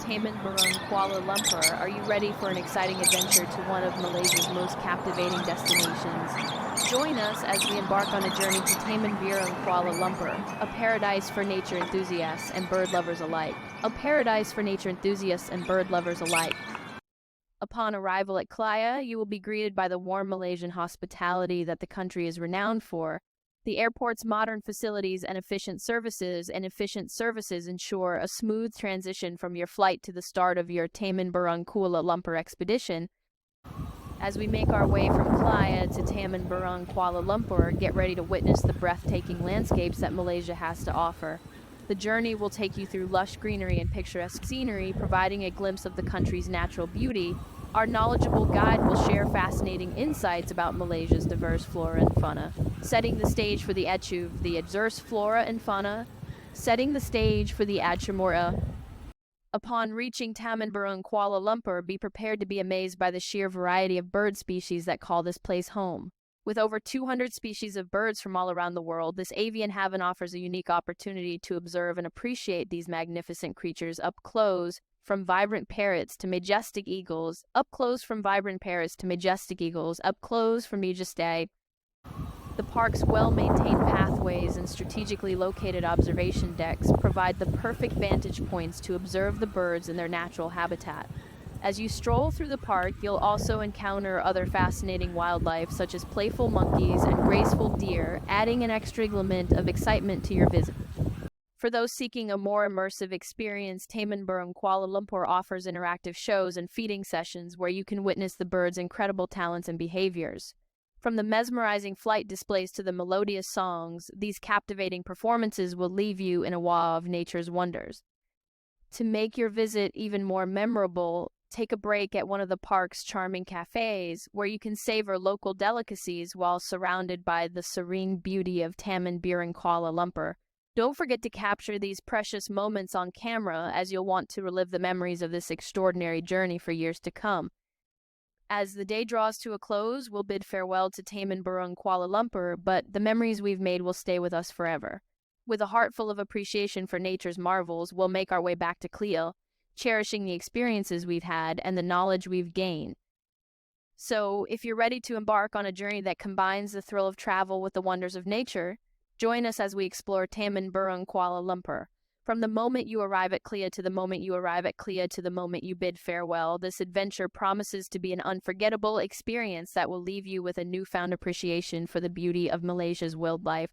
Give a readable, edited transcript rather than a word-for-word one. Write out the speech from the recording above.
Taman Burung Kuala Lumpur. Are you ready for an exciting adventure to one of Malaysia's most captivating destinations? Join us as we embark on a journey to Taman Burung Kuala Lumpur, a paradise for nature enthusiasts and bird lovers alike. A paradise for nature enthusiasts and bird lovers alike. Upon arrival at Klaya, you will be greeted by the warm Malaysian hospitality that the country is renowned for. The airport's modern facilities and efficient services ensure a smooth transition from your flight to the start of your Taman Burung Kuala Lumpur expedition. As we make our way from Klaya to Taman Burung Kuala Lumpur, get ready to witness the breathtaking landscapes that Malaysia has to offer. The journey will take you through lush greenery and picturesque scenery, providing a glimpse of the country's natural beauty. Our knowledgeable guide will share fascinating insights about Malaysia's diverse flora and fauna, setting the stage for the adverse flora and fauna, setting the stage for the Adchamora. Upon reaching Taman Burung Kuala Lumpur, be prepared to be amazed by the sheer variety of bird species that call this place home. With over 200 species of birds from all around the world, this avian haven offers a unique opportunity to observe and appreciate these magnificent creatures up close, from vibrant parrots to majestic eagles, up close from majestic. The park's well-maintained pathways and strategically located observation decks provide the perfect vantage points to observe the birds in their natural habitat. As you stroll through the park, you'll also encounter other fascinating wildlife such as playful monkeys and graceful deer, adding an extra element of excitement to your visit. For those seeking a more immersive experience, Taman Burung Kuala Lumpur offers interactive shows and feeding sessions where you can witness the birds' incredible talents and behaviors. From the mesmerizing flight displays to the melodious songs, these captivating performances will leave you in awe of nature's wonders. To make your visit even more memorable, take a break at one of the park's charming cafes, where you can savor local delicacies while surrounded by the serene beauty of Taman Burung Kuala Lumpur. Don't forget to capture these precious moments on camera, as you'll want to relive the memories of this extraordinary journey for years to come. As the day draws to a close, we'll bid farewell to Taman Burung Kuala Lumpur, but the memories we've made will stay with us forever. With a heart full of appreciation for nature's marvels, we'll make our way back to Klea, cherishing the experiences we've had and the knowledge we've gained. So, if you're ready to embark on a journey that combines the thrill of travel with the wonders of nature, join us as we explore Taman Burung Kuala Lumpur. From the moment you arrive at Klea to the moment you bid farewell, this adventure promises to be an unforgettable experience that will leave you with a newfound appreciation for the beauty of Malaysia's wildlife.